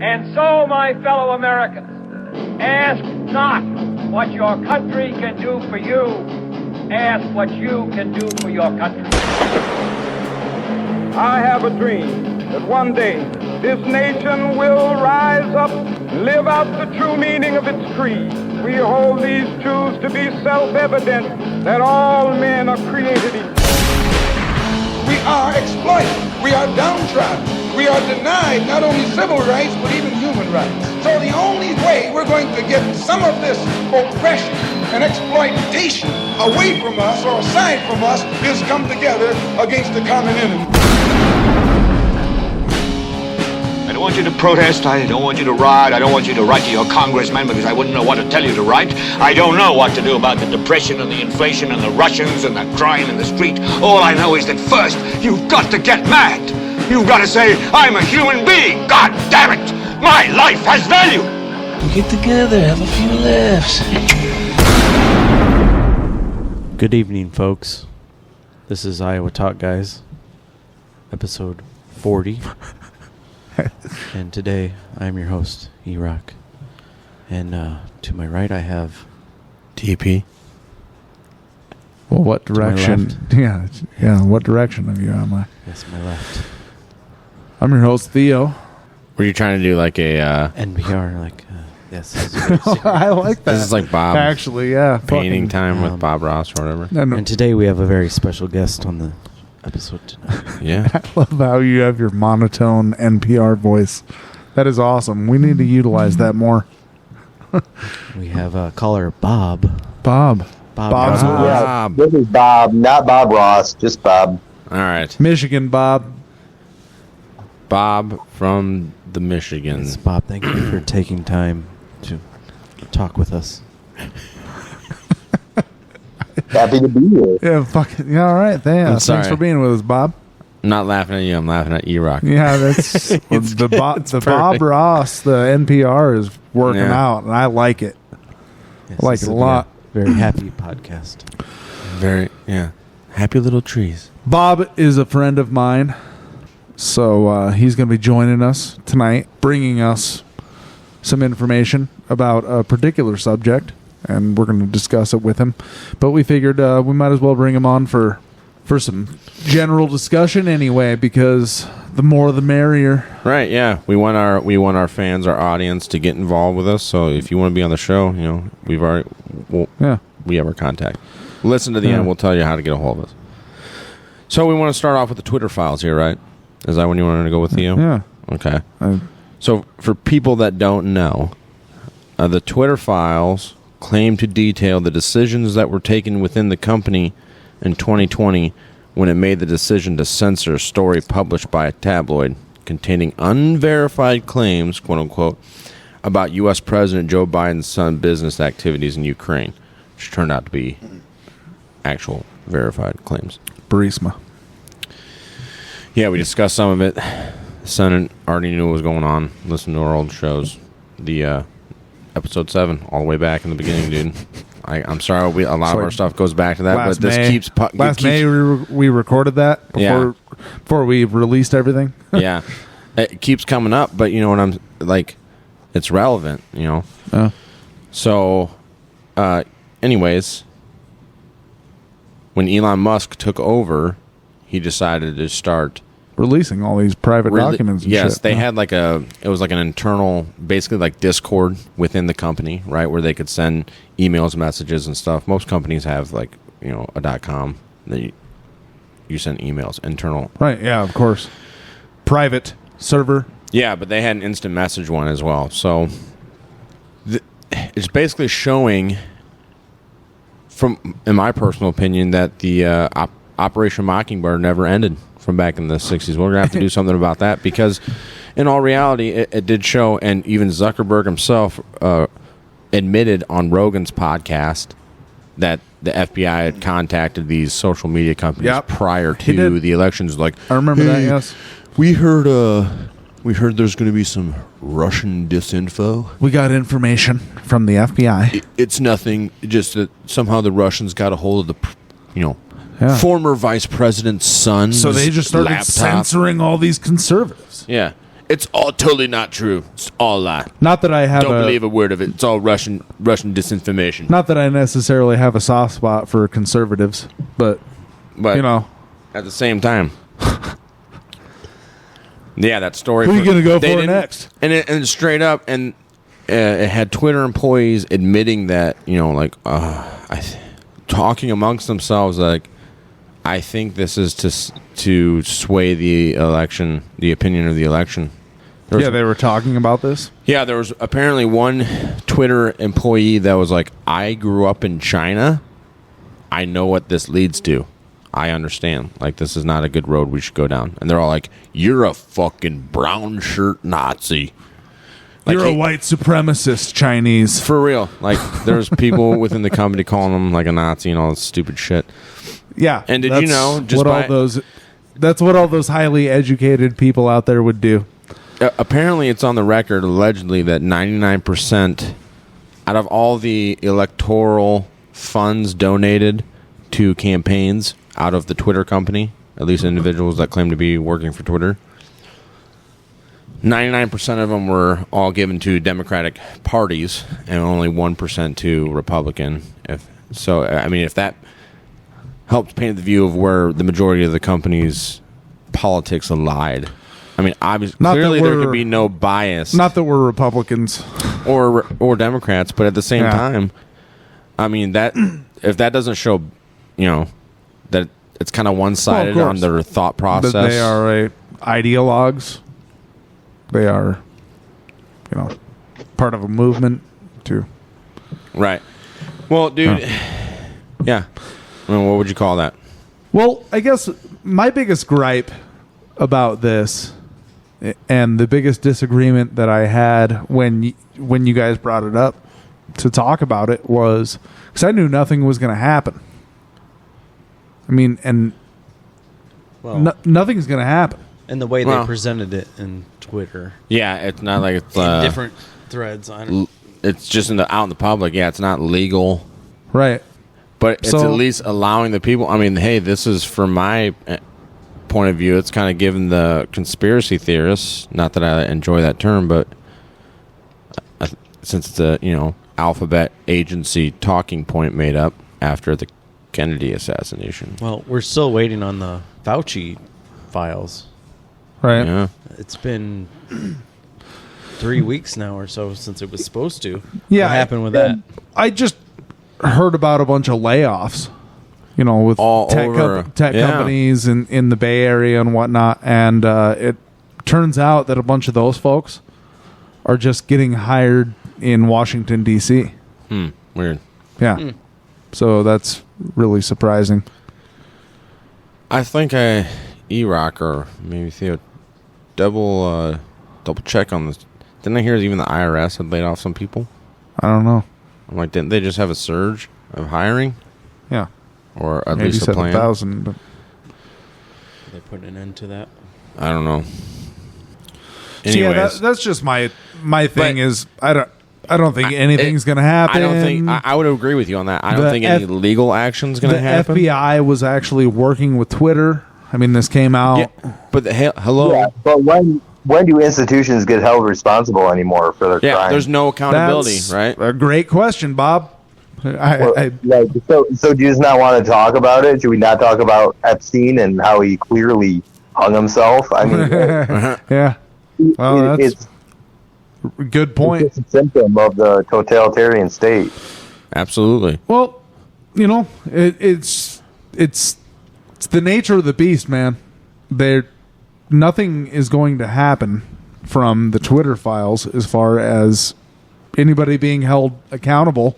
And so, my fellow Americans, ask not what your country can do for you. Ask what you can do for your country. I have a dream that one day this nation will rise up, live out the true meaning of its creed. We hold these truths to be self-evident, that all men are created equal. We are exploited. We are downtrodden. We are denied not only civil rights, but even human rights. So the only way we're going to get some of this oppression and exploitation away from us or aside from us is come together against the common enemy. I don't want you to protest. I don't want you to riot. I don't want you to write to your congressman because I wouldn't know what to tell you to write. I don't know what to do about the depression and the inflation and the Russians and the crime in the street. All I know is that first, you've got to get mad. You've got to say, I'm a human being. God damn it. My life has value. We get together, have a few laughs. Good evening, folks. This is Iowa Talk Guys, episode 40. And today, I'm your host, Erock. And to my right, I have Teepee. Well, what direction? Yeah. What direction of you am I? Yes, my left. I'm your host, Theo. Were you trying to do like a NPR, yes. I like that. This is like Bob. Actually, yeah. Painting time with Bob Ross or whatever. No. And today we have a very special guest on the episode tonight. Yeah. I love how you have your monotone NPR voice. That is awesome. We need to utilize that more. We have caller Bob. Bob's Bob. This is Bob, not Bob Ross, just Bob. All right. Michigan Bob. Bob from the Michigan. Yes, Bob, thank you for taking time to talk with us. Happy to be here. Yeah, all right. Thanks for being with us, Bob. I'm not laughing at you. I'm laughing at Erock. Yeah, that's the Bob Ross, the NPR is working out, and I like it. Yes, I like it a lot. Very happy podcast. Happy little trees. Bob is a friend of mine, so he's going to be joining us tonight, bringing us some information about a particular subject, and we're going to discuss it with him. But we figured we might as well bring him on for some general discussion anyway, because the more the merrier. Right, yeah. We want our fans, our audience to get involved with us. So if you want to be on the show, we have our contact. Listen to the end. We'll tell you how to get a hold of us. So we want to start off with the Twitter files here, right? Is that when you wanted to go with, Theo? Yeah. Okay. So for people that don't know, the Twitter files claim to detail the decisions that were taken within the company in 2020 when it made the decision to censor a story published by a tabloid containing unverified claims, quote-unquote, about U.S. President Joe Biden's son business activities in Ukraine, which turned out to be actual verified claims. Burisma. Yeah, we discussed some of it. The Senate already knew what was going on. Listen to our old shows. The episode 7, all the way back in the beginning, dude. I'm sorry, a lot of our stuff goes back to that, but this keeps... Last May, we recorded that before we released everything. Yeah. It keeps coming up, but you know what I'm... Like, it's relevant, So, anyways, when Elon Musk took over, he decided to start... releasing all these private documents and yes, shit. they had it was like an internal, basically like Discord within the company, right, where they could send emails, messages, and stuff. Most companies have a .com that you send emails, internal. Right, yeah, of course. Private server. Yeah, but they had an instant message one as well. So it's basically showing, in my personal opinion, that the Operation Mockingbird never ended from back in the 60s. We're going to have to do something about that because, in all reality, it did show, and even Zuckerberg himself admitted on Rogan's podcast that the FBI had contacted these social media companies prior to the elections. Like, I remember that, yes. We heard there's going to be some Russian disinfo. We got information from the FBI. It's nothing, just that somehow the Russians got a hold of the, former vice president's son. So they just started censoring all these conservatives. Yeah. It's all totally not true. It's all a lie. Not that I have Don't believe a word of it. It's all Russian disinformation. Not that I necessarily have a soft spot for conservatives, but you know, at the same time, yeah, that story. Who are you going to go for next? And straight up, and it had Twitter employees admitting that, you know, like talking amongst themselves, like, I think this is to sway the election, the opinion of the election. They were talking about this. Yeah, there was apparently one Twitter employee that was like, I grew up in China. I know what this leads to. I understand. Like, this is not a good road we should go down. And they're all like, you're a fucking brown shirt Nazi. Like, you're a white supremacist Chinese. For real. Like, there's people within the company calling him like a Nazi and all this stupid shit. Yeah. And did you know that's what all those highly educated people out there would do. Apparently it's on the record allegedly that 99% out of all the electoral funds donated to campaigns out of the Twitter company, at least individuals that claim to be working for Twitter, 99% of them were all given to Democratic parties and only 1% to Republican. If that helped paint the view of where the majority of the company's politics lied. I mean, obviously, clearly there could be no bias. Not that we're Republicans or Democrats, but at the same time, I mean, that if that doesn't show, you know, that it's kind of one-sided on their thought process. That they are ideologues. They are, you know, part of a movement too. Right. Well, dude, yeah. I mean, what would you call that? Well, I guess my biggest gripe about this and the biggest disagreement that I had when you guys brought it up to talk about it was because I knew nothing was going to happen. I mean, and nothing's going to happen. And the way they presented it in Twitter. Yeah, it's not like it's in different threads. It's just out in the public. Yeah, it's not legal. Right. But it's at least allowing the people. I mean, hey, this is from my point of view. It's kind of giving the conspiracy theorists, not that I enjoy that term, but since it's a alphabet agency talking point made up after the Kennedy assassination. Well, we're still waiting on the Fauci files. Right. Yeah. It's been 3 weeks now or so since it was supposed to. Yeah. What happened with that? I just heard about a bunch of layoffs, you know, with all tech companies in the Bay Area and whatnot. And it turns out that a bunch of those folks are just getting hired in Washington, D.C. Weird. Yeah. So that's really surprising. I think Erock or maybe Theo double check on this. Didn't I hear even the IRS had laid off some people? I don't know. I'm like, didn't they just have a surge of hiring? Yeah. Or at least a plan? 7,000. But They put an end to that. I don't know. So yeah, that's just my thing. Is I don't think anything's going to happen. I don't think I would agree with you on that. I don't think any legal action is going to happen. The FBI was actually working with Twitter. I mean, this came out. Yeah, but hello. Yeah, but when do institutions get held responsible anymore for their crimes? There's no accountability, right? A great question, Bob. So do you just not want to talk about it? Should we not talk about Epstein and how he clearly hung himself? I mean, yeah. Well, that's a good point. It's a symptom of the totalitarian state. Absolutely. Well, you know, it's the nature of the beast, man. Nothing is going to happen from the Twitter files as far as anybody being held accountable,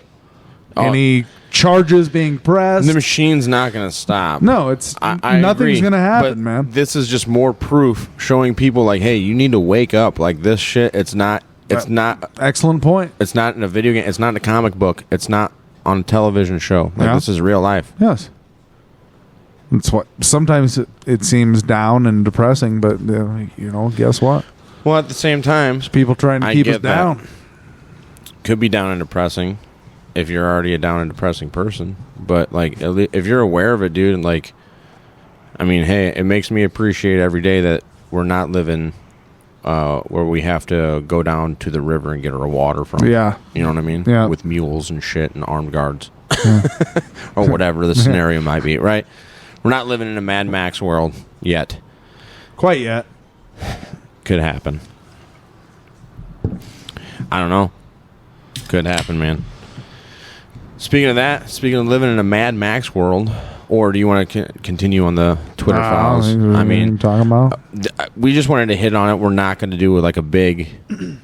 any charges being pressed. The machine's not going to stop. No, nothing's going to happen, man. This is just more proof showing people like, hey, you need to wake up. Like this shit, it's not. Excellent point. It's not in a video game. It's not in a comic book. It's not on a television show. Like this is real life. Yes. It's what sometimes it seems down and depressing, but guess what? Well, at the same time, there's people trying to keep us down. Could be down and depressing if you're already a down and depressing person, but like if you're aware of it, dude, and like, I mean, hey, it makes me appreciate every day that we're not living where we have to go down to the river and get our water from. Yeah. You know what I mean? Yeah. With mules and shit and armed guards. Or whatever the scenario might be, right? We're not living in a Mad Max world yet. Quite yet. Could happen. I don't know. Could happen, man. Speaking of that, speaking of living in a Mad Max world, or do you want to continue on the Twitter files? I mean, talking about. We just wanted to hit on it. We're not going to do like a big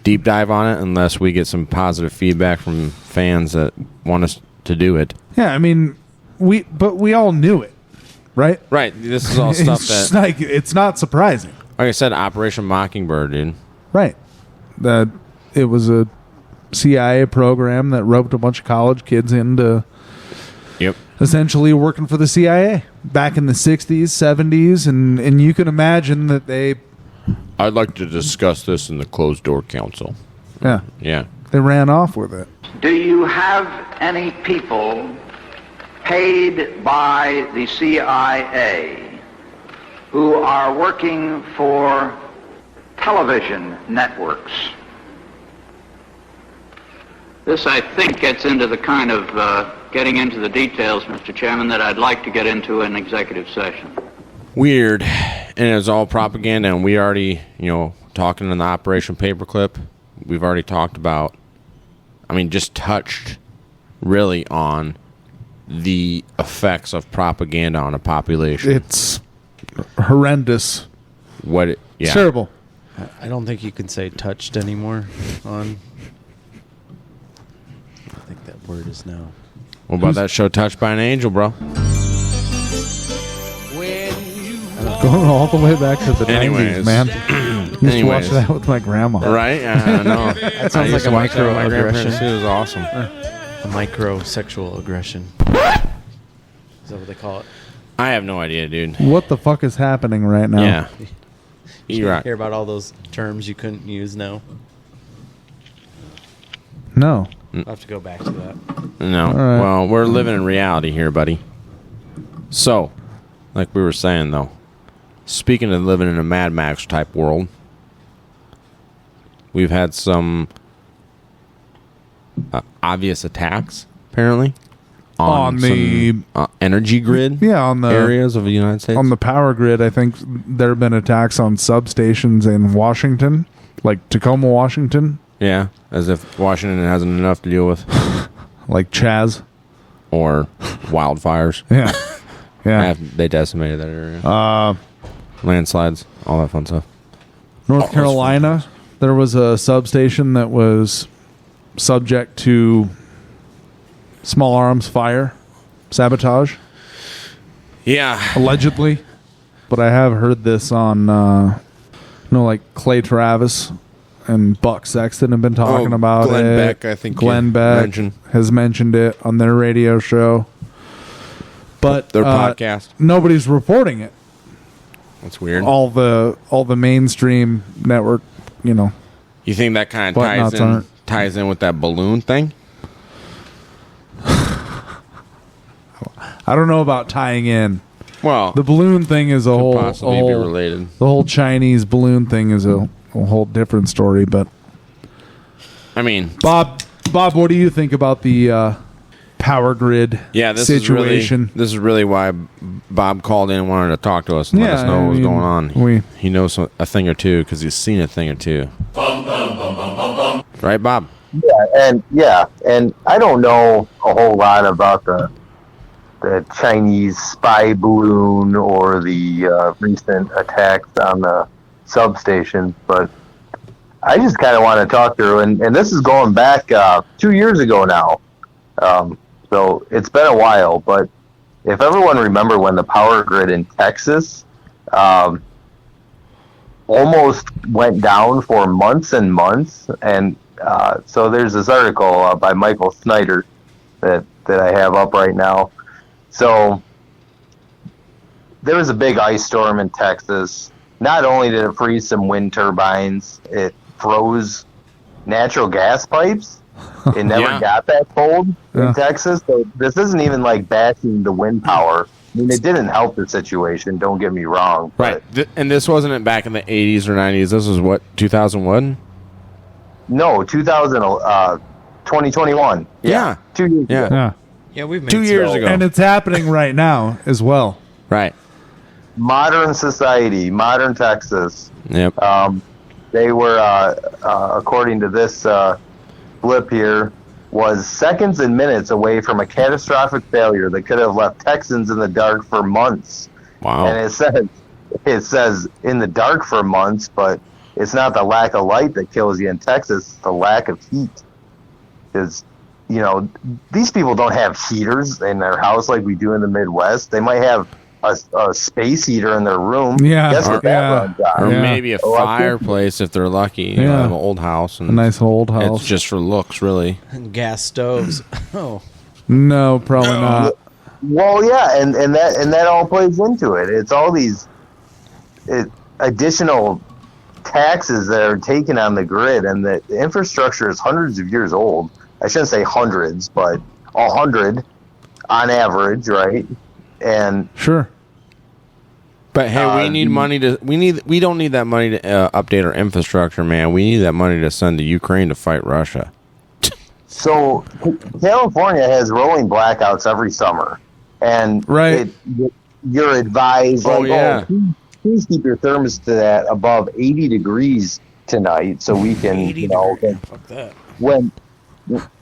deep dive on it unless we get some positive feedback from fans that want us to do it. Yeah, I mean, we all knew it, right? Right. This is all stuff just that, like, it's not surprising. like I said, Operation Mockingbird, dude. Right. That it was a CIA program that roped a bunch of college kids into essentially working for the CIA back in the 60s, 70s, and you can imagine that they... I'd like to discuss this in the closed-door council. Yeah. Yeah. They ran off with it. Do you have any people paid by the CIA who are working for television networks? This, I think, gets into the kind of getting into the details, Mr. Chairman, that I'd like to get into in executive session. Weird. And it was all propaganda, and we already, talking in the Operation Paperclip, we've already talked about, just touched really on the effects of propaganda on a population. It's horrendous. It's terrible. I don't think you can say touched anymore on... I think that word is now... What about that show Touched by an Angel, bro? Going all the way back to the 90s, man. Used to watch Anyways. that with my grandma. Right? I know. That sounds like a microaggression. It was awesome. A micro-sexual aggression. Is that what they call it? I have no idea, dude. What the fuck is happening right now? Yeah. You Erock. hear about all those terms you couldn't use now? No. I'll have to go back to that. No. right. Well, we're living in reality here, buddy. So, like we were saying, though, speaking of living in a Mad Max type world, we've had some obvious attacks, apparently, On the energy grid on the areas of the United States. On the power grid, I think there have been attacks on substations in Washington, like Tacoma, Washington. Yeah, as if Washington hasn't enough to deal with. Like Chaz. Or wildfires. Yeah. Yeah. They decimated that area. Landslides, all that fun stuff. North Carolina, there was a substation that was subject to small arms fire, sabotage. Yeah. Allegedly. But I have heard this on, like Clay Travis and Buck Sexton have been talking about Glenn it. Beck, I think. Glenn Beck has mentioned it on their radio show. But their podcast. Nobody's reporting it. That's weird. All the mainstream network, You think that kind of ties in with that balloon thing? I don't know about tying in. Well, the balloon thing is a whole possibly be related. The whole Chinese balloon thing is a whole different story. But Bob, what do you think about the power grid situation? This is really why Bob called in and wanted to talk to us and let us know what was going on. He knows a thing or two because he's seen a thing or two. Right, Bob? Yeah, and I don't know a whole lot about the Chinese spy balloon or the recent attacks on the substation, but I just kind of want to talk through, and this is going back 2 years ago now, so it's been a while, but if everyone remember when the power grid in Texas almost went down for months and months, and so there's this article by Michael Snyder that I have up right now. So there was a big ice storm in Texas. Not only did it freeze some wind turbines, it froze natural gas pipes. It never got that cold in Texas. So this isn't even like bashing the wind power. I mean, it didn't help the situation. Don't get me wrong. Right. And this wasn't back in the 80s or 90s. This was what, 2001? No, 2021. Yeah. 2 years ago. Yeah. Yeah, we've made 2 years ago. And it's happening right now as well. Right. Modern society, modern Texas. Yep. They were, according to this blip here, was seconds and minutes away from a catastrophic failure that could have left Texans in the dark for months. Wow. And it says in the dark for months, but it's not the lack of light that kills you in Texas, it's the lack of heat. Because, these people don't have heaters in their house like we do in the Midwest. They might have a space heater in their room. Yeah. Guess what that runs on? Or maybe a fireplace if they're lucky. You know, have an old house. And a nice old house. It's just for looks, really. And gas stoves. Oh. No, probably not. Well, yeah, and that all plays into it. It's all these additional taxes that are taken on the grid, and the infrastructure is hundreds of years old. I shouldn't say hundreds, but 100 on average, right? And sure. But hey, we need money to. We don't need that money to update our infrastructure, man. We need that money to send to Ukraine to fight Russia. So California has rolling blackouts every summer, and you're advised, please keep your thermostat above 80 degrees tonight, so we can, fuck that.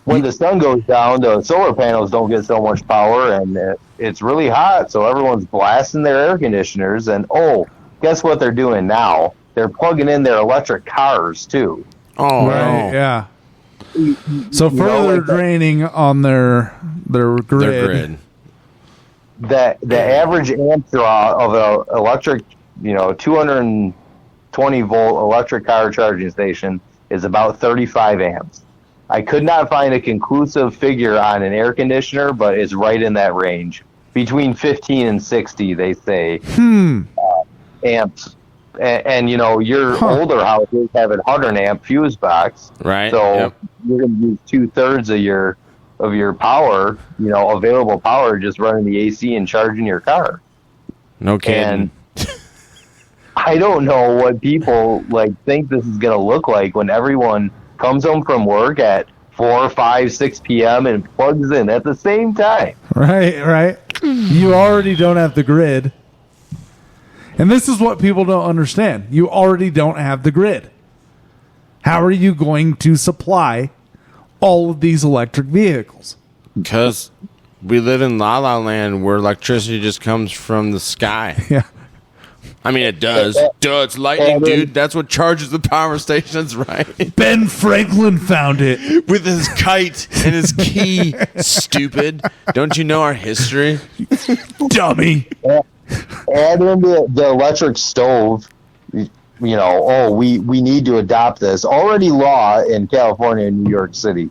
When the sun goes down, the solar panels don't get so much power, and it's really hot, so everyone's blasting their air conditioners. And guess what they're doing now? They're plugging in their electric cars too. Oh, right, yeah. So further draining on their grid. The average amp draw of an electric, 220 volt electric car charging station is about 35 amps. I could not find a conclusive figure on an air conditioner, but it's right in that range. Between 15 and 60, they say, amps. And your older houses have a 100 amp fuse box. Right. So you're going to use 2/3 of your power, available power, just running the AC and charging your car. No kidding. And I don't know what people think this is going to look like when everyone comes home from work at 4, 5, 6 p.m. and plugs in at the same time. Right. You already don't have the grid. And this is what people don't understand. You already don't have the grid. How are you going to supply all of these electric vehicles? Because we live in La La Land where electricity just comes from the sky. Yeah. I mean, it does. It's lightning, dude. That's what charges the power stations, right? Ben Franklin found it. With his kite and his key, stupid. Don't you know our history? Dummy. Add in the electric stove, we need to adopt this. Already law in California and New York City.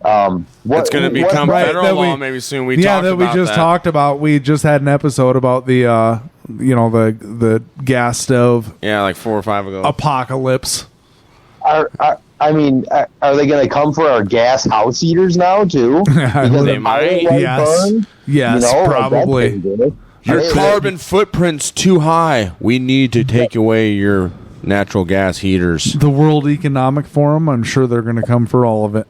It's going to become federal law maybe soon. We talked about. We just had an episode about the the gas stove. Yeah, like 4 or 5 ago. Apocalypse. Are they going to come for our gas house heaters now too? Because they might. Yes, probably. Your carbon footprint's too high. We need to take away your natural gas heaters. The World Economic Forum, I'm sure they're going to come for all of it.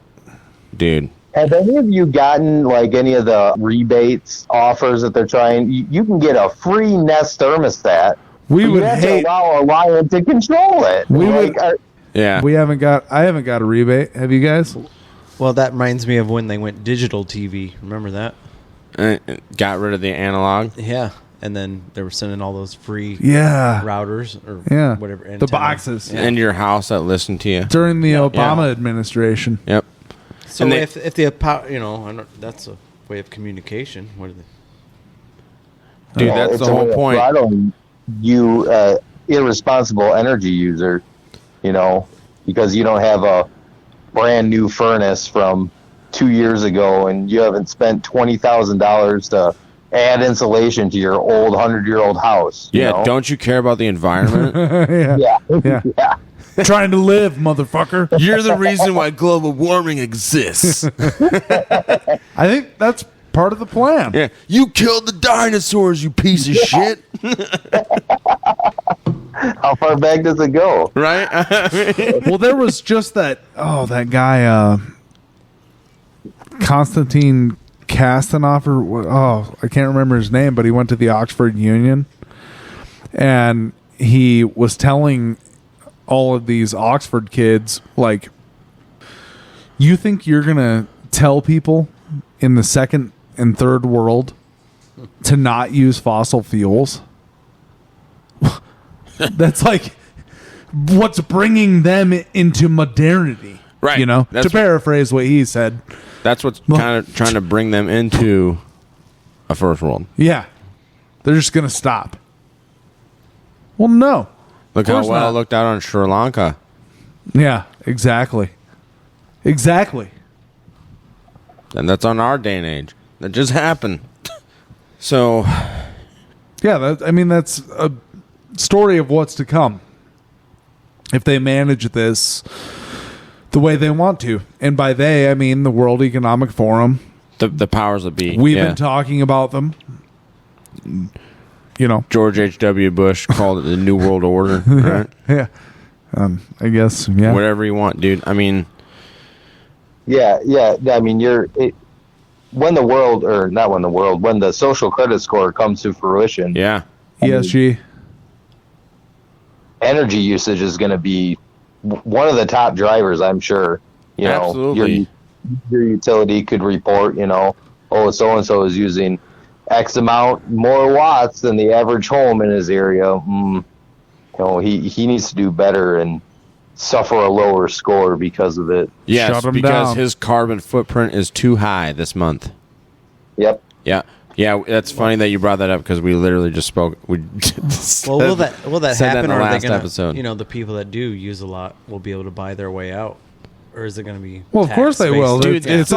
Dude. Have any of you gotten any of the rebates offers that they're trying? You can get a free Nest thermostat. We would to allow Alliant to control it. I haven't got a rebate. Have you guys? Well, that reminds me of when they went digital TV. Remember that? Got rid of the analog. Yeah. And then they were sending all those free routers or whatever. The boxes. In your house that listen to you. During the Obama administration. Yep. So if the that's a way of communication. What are they? Dude, that's the whole point. You irresponsible energy user, because you don't have a brand new furnace from 2 years ago and you haven't spent $20,000 to add insulation to your old 100-year-old house. Yeah, don't you care about the environment? Yeah. Trying to live, motherfucker. You're the reason why global warming exists. I think that's part of the plan. Yeah, you killed the dinosaurs, you piece of shit. How far back does it go? Right? Well, there was just that guy, Konstantin Kastanoff, I can't remember his name, but he went to the Oxford Union, and he was telling all of these Oxford kids, like, you think you're going to tell people in the second and third world to not use fossil fuels? That's like what's bringing them into modernity. Right. You know, to paraphrase what he said. That's what's kind of trying to bring them into a first world. Yeah. They're just going to stop. Well, no. Look how well it looked out on Sri Lanka. Yeah, exactly. Exactly. And that's on our day and age. That just happened. So, yeah, that's a story of what's to come. If they manage this the way they want to. And by they, I mean the World Economic Forum. The powers that be. We've been talking about them. You know, George H.W. Bush called it the New World Order, right? Yeah. I guess, yeah. Whatever you want, dude. I mean... Yeah. I mean, when the social credit score comes to fruition. Yeah. ESG. Energy usage is going to be one of the top drivers, I'm sure. You know, absolutely. Your utility could report, so-and-so is using X amount more watts than the average home in his area. He needs to do better and suffer a lower score because of it. Yes, because his carbon footprint is too high this month. Yep. Yeah. Yeah, that's funny that you brought that up because we literally just spoke. Will that happen, or are they gonna, episode. The people that do use a lot will be able to buy their way out, or is it going to be? Well, of course they will. Dude, this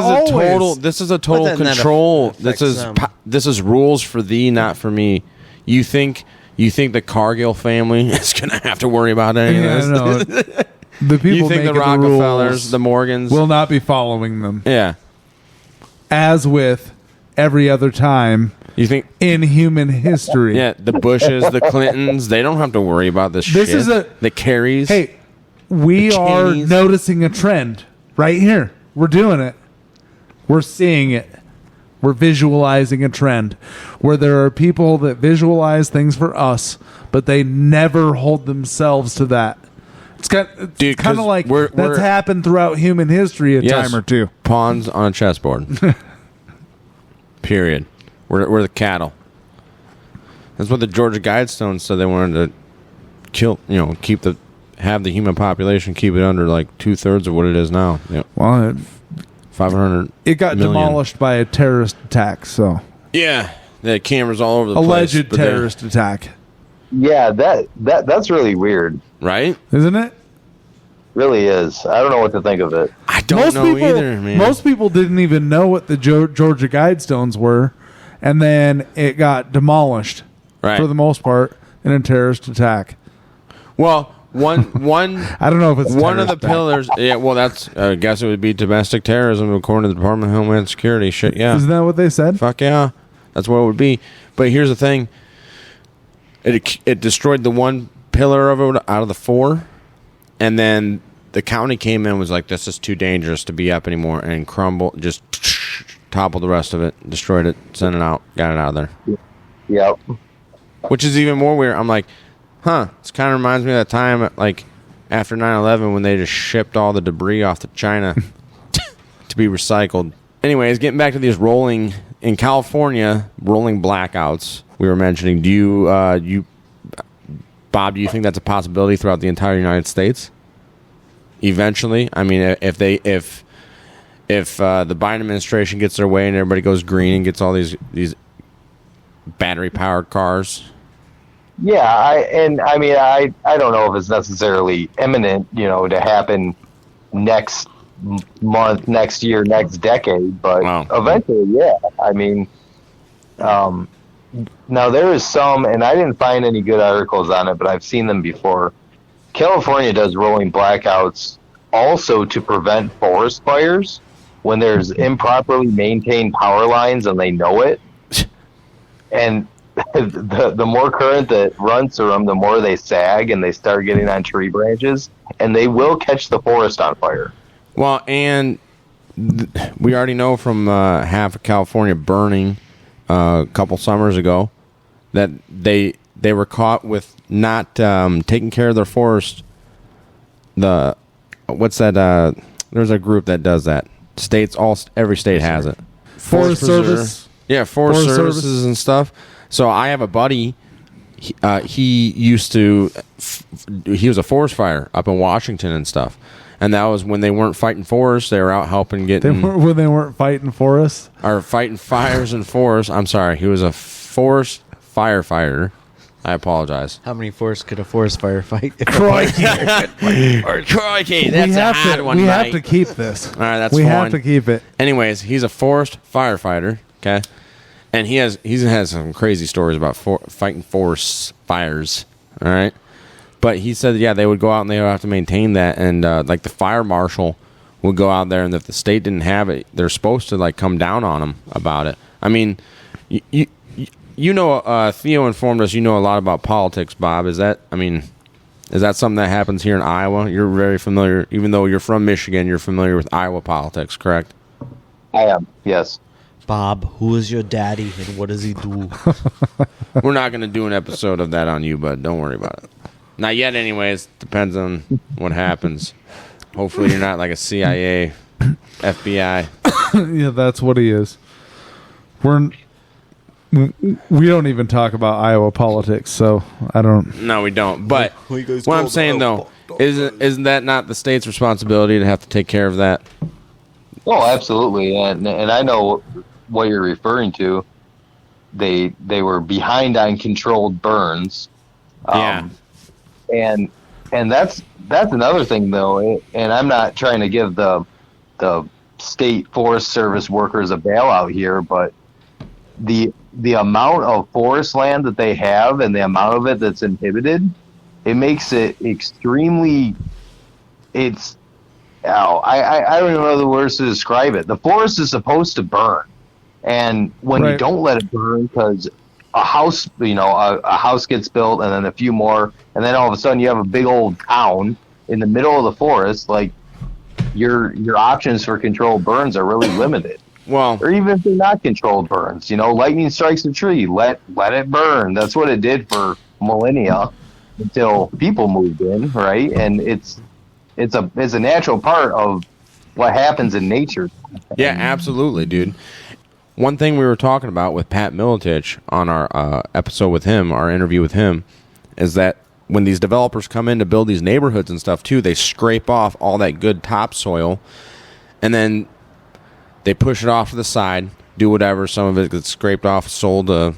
is a total control. This is rules for thee, not for me. You think the Cargill family is going to have to worry about any of this? No. The people you think the Rockefellers, the Morgans will not be following them. Yeah. As with every other time you think in human history. Yeah, the Bushes, the Clintons, they don't have to worry about this shit. The Kerrys. Hey, we are noticing a trend right here. We're doing it. We're seeing it. We're visualizing a trend where there are people that visualize things for us, but they never hold themselves to that. It's kind of like that's happened throughout human history a time or two. Pawns on a chessboard. Period. We're the cattle. That's what the Georgia Guidestones said they wanted to kill. Have the human population keep it under like 2/3 of what it is now. Yeah. Well, 500. It got demolished by a terrorist attack. So yeah, they had cameras all over the place. Alleged terrorist attack. Yeah, that's really weird, right? Isn't it? Really is. I don't know what to think of it. I don't know either, man. Most people didn't even know what the Georgia Guidestones were, and then it got demolished for the most part in a terrorist attack. Well, one I don't know if it's one of the pillars. Yeah, well, that's I guess it would be domestic terrorism according to the Department of Homeland Security. Shit, yeah. Isn't that what they said? Fuck yeah, that's what it would be. But here's the thing: it destroyed the one pillar of it out of the four, and then the county came in and was like, "This is too dangerous to be up anymore," and crumbled, just toppled the rest of it, destroyed it, sent it out, got it out of there. Yep. Which is even more weird. I'm like, this kind of reminds me of that time, like, after 9/11 when they just shipped all the debris off to China to be recycled. Anyways, getting back to these rolling blackouts we were mentioning. Do you, Bob, do you think that's a possibility throughout the entire United States? Eventually? I mean, if the Biden administration gets their way and everybody goes green and gets all these battery-powered cars. Yeah, I don't know if it's necessarily imminent, to happen next month, next year, next decade, but eventually, yeah. I mean, now there is some, and I didn't find any good articles on it, but I've seen them before. California does rolling blackouts also to prevent forest fires. when there's improperly maintained power lines and they know it, and the more current that runs through them, the more they sag and they start getting on tree branches, and they will catch the forest on fire. Well, and we already know from half of California burning a couple summers ago that they were caught with not taking care of their forest. What's that? There's a group that does that. Every state has it. Forest Service. Yeah, Forest Services and stuff. So I have a buddy. He used to. He was a forest fire up in Washington and stuff, and that was when they weren't fighting forests. They were out helping when they weren't fighting forests or fighting fires in forests. I'm sorry. He was a forest firefighter. I apologize. How many forests could a forest fire fight? Crikey, that's a hard one. We have to keep this. All right, that's we fine. have to keep it. Anyways, he's a forest firefighter. Okay, and he has some crazy stories about fighting forest fires. All right, but he said, yeah, they would go out and they would have to maintain that, and like the fire marshal would go out there, and if the state didn't have it, they're supposed to like come down on them about it. I mean, You know, Theo informed us you know a lot about politics, Bob. Is that something that happens here in Iowa? You're very familiar, even though you're from Michigan, you're familiar with Iowa politics, correct? I am, yes. Bob, who is your daddy and what does he do? We're not going to do an episode of that on you, but don't worry about it. Not yet, anyways. Depends on what happens. Hopefully you're not like a CIA, FBI. Yeah, that's what he is. We don't even talk about Iowa politics, so I don't. No, we don't. But what I'm saying, though, isn't that not the state's responsibility to have to take care of that? Oh, absolutely. And I know what you're referring to. They were behind on controlled burns. Yeah. And that's another thing, though. And I'm not trying to give the state Forest Service workers a bailout here, but the amount of forest land that they have and the amount of it that's inhibited, it makes it extremely. I don't even know the words to describe it. The forest is supposed to burn, and when you don't let it burn, because a house, a house gets built, and then a few more, and then all of a sudden you have a big old town in the middle of the forest. Like your options for controlled burns are really limited. Well, or even if they're not controlled burns, lightning strikes a tree, let it burn. That's what it did for millennia until people moved in, right? And it's a natural part of what happens in nature. Yeah, absolutely, dude. One thing we were talking about with Pat Militich on our episode with him, our interview with him, is that when these developers come in to build these neighborhoods and stuff too, they scrape off all that good topsoil, and then they push it off to the side, do whatever. Some of it gets scraped off, sold to,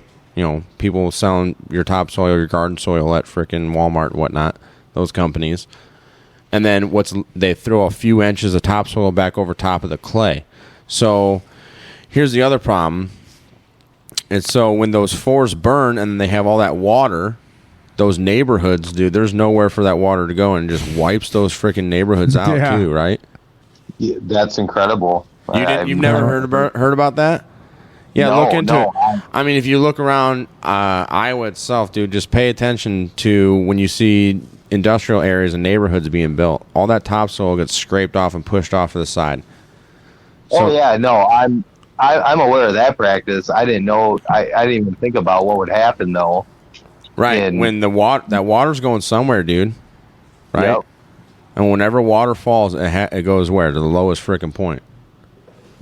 people selling your topsoil, your garden soil at frickin' Walmart and whatnot, those companies. And then they throw a few inches of topsoil back over top of the clay. So here's the other problem. And so when those forests burn and they have all that water, those neighborhoods, dude, there's nowhere for that water to go, and it just wipes those frickin' neighborhoods out too, right? Yeah, that's incredible. You've never heard about that? Yeah, no, look into it. I mean, if you look around Iowa itself, dude, just pay attention to when you see industrial areas and neighborhoods being built. All that topsoil gets scraped off and pushed off to the side. I'm aware of that practice. I didn't know. I didn't even think about what would happen though. Right, when that water's going somewhere, dude. Right, yep. And whenever water falls, it goes where? To the lowest freaking point.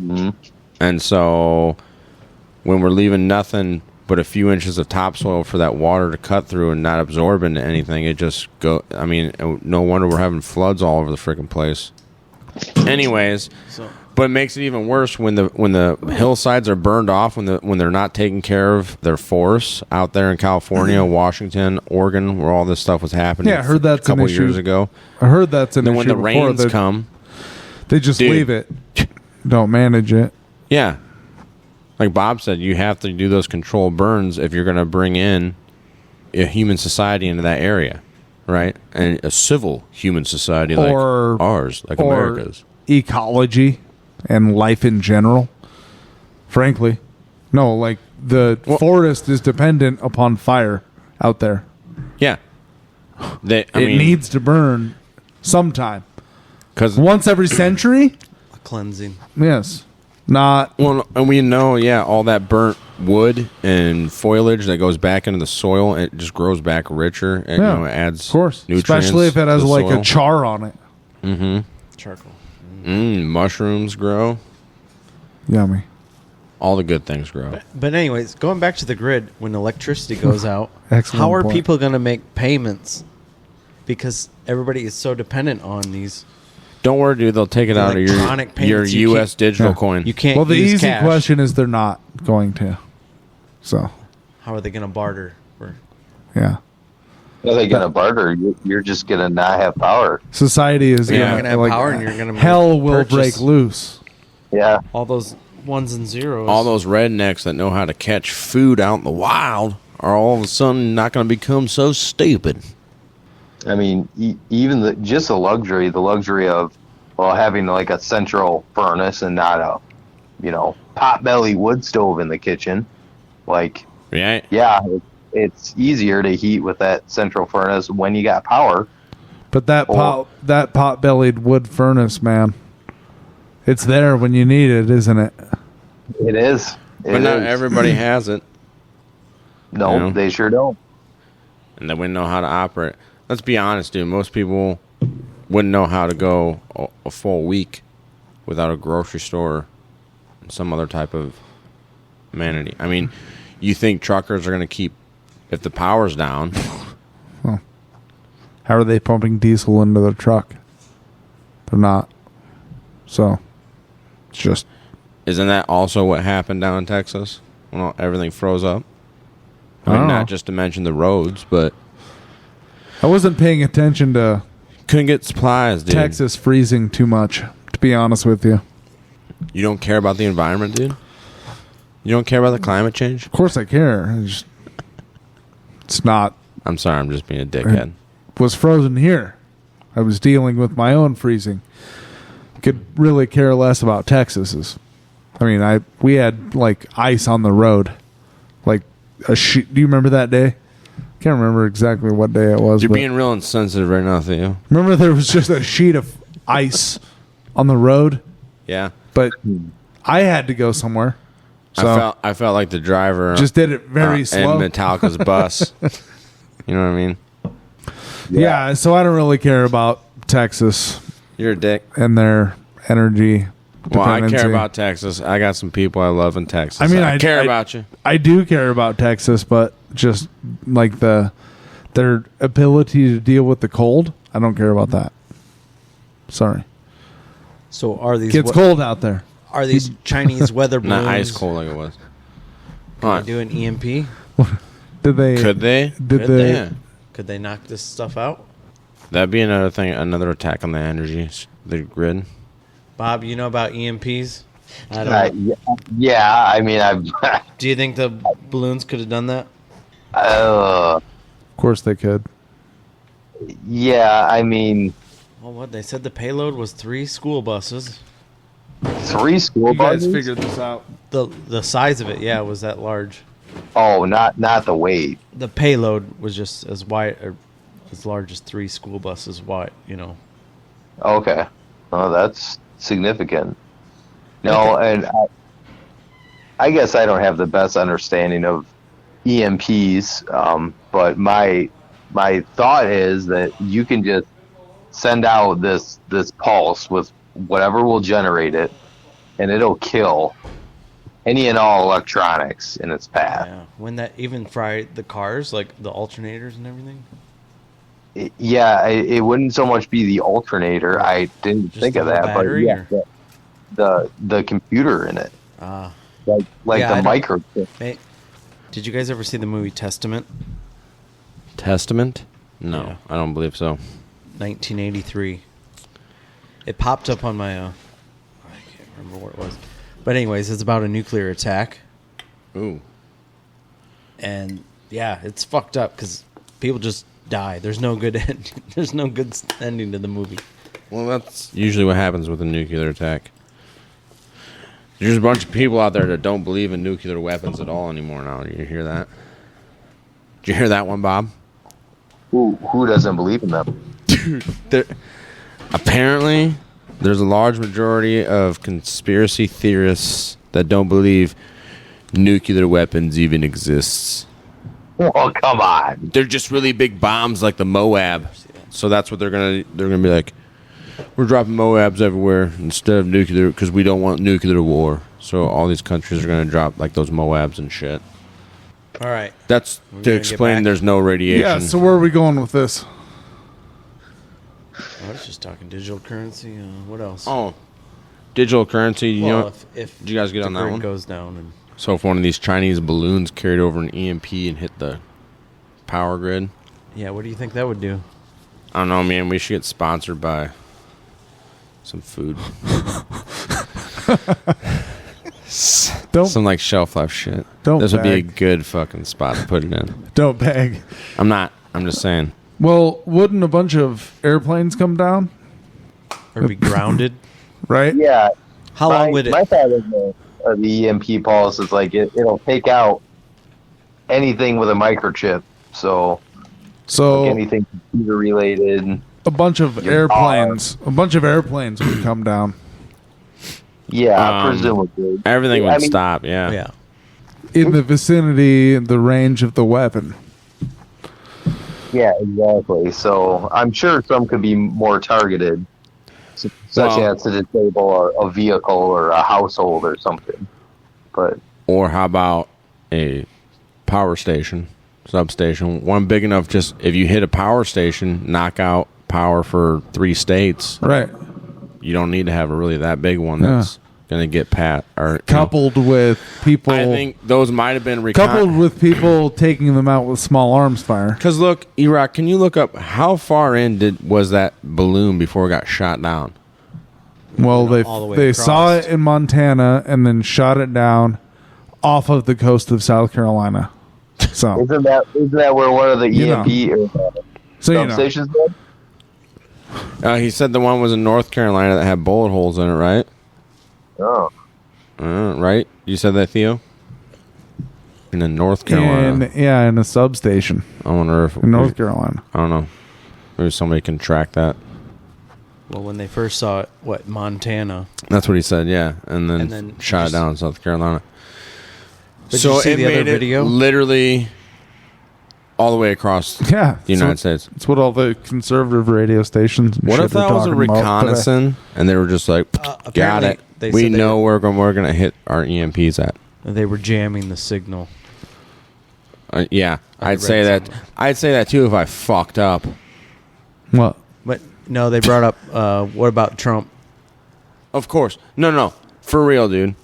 Mm-hmm. And so when we're leaving nothing but a few inches of topsoil for that water to cut through and not absorb into anything, it just go. I mean, no wonder we're having floods all over the freaking place. Anyways, but it makes it even worse when the hillsides are burned off, when they're not taking care of their forests out there in California, Washington, Oregon, where all this stuff was happening. Yeah, I heard that's a couple an issue. years ago. I heard that's an issue. Then when the rains come, they just leave it. Don't manage it. Yeah. Like Bob said, you have to do those controlled burns if you're going to bring in a human society into that area, right? And a civil human society like ours, like America's. Ecology. and life in general. Frankly, no, like the forest is dependent upon fire out there. Yeah. It needs to burn sometime. Because once every century? A cleansing. Yes. Not... Well, and we know, all that burnt wood and foliage that goes back into the soil, it just grows back richer. And, it adds of course. nutrients. Especially if it has like soil. a char on it. Mm-hmm. Charcoal. Mushrooms grow. Yummy. All the good things grow. But anyways, going back to the grid, when electricity goes out, Excellent how are point. people going to make payments? Because everybody is so dependent on these. Don't worry, dude. They'll take it out of your payments. You U.S. digital coin. You can't. Well, the use easy cash. question is they're not going to. So, how are they going to barter? Yeah. Are they going to barter? You're just going to not have power. Society is You're going not gonna have power, and you're going to hell will break loose. Yeah. All those ones and zeros. All those rednecks that know how to catch food out in the wild are all of a sudden not going to become so stupid. I mean, even the luxury of having like a central furnace and not a, pot-belly wood stove in the kitchen. Like, it's easier to heat with that central furnace when you got power. But that pot-bellied wood furnace, man, it's there when you need it, isn't it? It is. But not everybody has it. No, they sure don't. And they wouldn't know how to operate. Let's be honest, dude. Most people wouldn't know how to go a full week without a grocery store and some other type of amenity. I mean, you think truckers are going to keep, if the power's down. Well, how are they pumping diesel into their truck? They're not. So, it's just... Isn't that also what happened down in Texas when everything froze up? I mean, not just to mention the roads, but... I wasn't paying attention to... Couldn't get supplies, dude. Texas freezing too much, to be honest with you. You don't care about the environment, dude? You don't care about the climate change? Of course I care. It's not... I'm sorry, I'm just being a dickhead. It was frozen here. I was dealing with my own freezing. Could really care less about Texas's. I mean, we had like ice on the road. Like a sheet. Do you remember that day? Can't remember exactly what day it was. You're being real insensitive right now, Theo. Remember there was just a sheet of ice on the road? Yeah. But I had to go somewhere. So I felt like the driver just did it very slow. in Metallica's bus. You know what I mean? Yeah, so I don't really care about Texas. You're a dick. And their energy Well, I dependency. care about Texas. I got some people I love in Texas. I mean, I care about you. I do care about Texas, but just like their ability to deal with the cold, I don't care about that. Sorry. So are these... Gets cold out there. Are these Chinese weather balloons... Not ice cold like it was. Can they do an EMP? Did they? Could they? Could they knock this stuff out? That'd be another thing, another attack on the energy, the grid. Bob, you know about EMPs? I don't know. Yeah, I mean, Do you think the balloons could have done that? Of course they could. Yeah, I mean... Well, what? They said the payload was 3 school buses. 3 school buses? You guys figured this out. The size of it, yeah, was that large. Oh, not the weight. The payload was just as wide, or as large as 3 school buses wide, Okay. Oh, that's significant. No, and I guess I don't have the best understanding of EMPs, but my thought is that you can just send out this pulse with whatever will generate it, and it'll kill any and all electronics in its path. Yeah. When that even fried the cars, like the alternators and everything? It wouldn't so much be the alternator. I didn't think of that, battery, but the computer in it. Like the micro. Hey, did you guys ever see the movie Testament? Testament? No, Yeah. I don't believe so. 1983. It popped up on my I can't remember what it was. But anyways, it's about a nuclear attack. Ooh. And yeah, it's fucked up because people just die. There's no good end. There's no good ending to the movie. Well, that's usually what happens with a nuclear attack. There's a bunch of people out there that don't believe in nuclear weapons at all anymore now. Did you hear that? Did you hear that one, Bob? Who doesn't believe in them? Apparently, there's a large majority of conspiracy theorists that don't believe nuclear weapons even exists. Oh, come on. They're just really big bombs like the Moab. So that's what they're gonna be like. We're dropping Moabs everywhere instead of nuclear because we don't want nuclear war. So all these countries are gonna drop like those Moabs and shit. All right. That's to explain there's no radiation. Yeah, so where are we going with this? I was just talking digital currency. What else? Oh, digital currency. You know, if did you guys get on that one? Goes down and so if one of these Chinese balloons carried over an EMP and hit the power grid. Yeah, what do you think that would do? I don't know, man. We should get sponsored by some food. Some like shelf life shit. This would be a good fucking spot to put it in. Don't beg. I'm not. I'm just saying. Well, wouldn't a bunch of airplanes come down? Or be grounded? Right? Yeah. How long would it... My thought of the EMP pulse is like it'll take out anything with a microchip. So like anything computer related. A bunch of airplanes would come down. Yeah, presumably. Everything would stop, yeah. Yeah. In the vicinity, the range of the weapon. Yeah, exactly. So I'm sure some could be more targeted, such as to disable a vehicle or a household or something. But or how about a power station, substation, one big enough? Just if you hit a power station, knock out power for 3 states. Right. You don't need to have a really that big one that's going to get coupled with people. I think those might have been coupled with people taking them out with small arms fire. Because look, Erock, can you look up how far in was that balloon before it got shot down? Well, they saw it in Montana and then shot it down off of the coast of South Carolina. So isn't that where one of the EMP substations was? He said the one was in North Carolina that had bullet holes in it, right? Oh. Right? You said that, Theo? In North Carolina. In a substation. I wonder if... In North Carolina. I don't know. Maybe somebody can track that. Well, when they first saw it, Montana? That's what he said, yeah. And then shot it down in South Carolina. Did you see the other video? Literally all the way across the United States. It's what all the conservative radio stations and what if that was a reconnaissance and they were just like, got it. We know where we're going to hit our EMPs at. They were jamming the signal. Yeah, I'd say that. I'd say that too if I fucked up. What? But no, they brought up, what about Trump? Of course. No. For real, dude.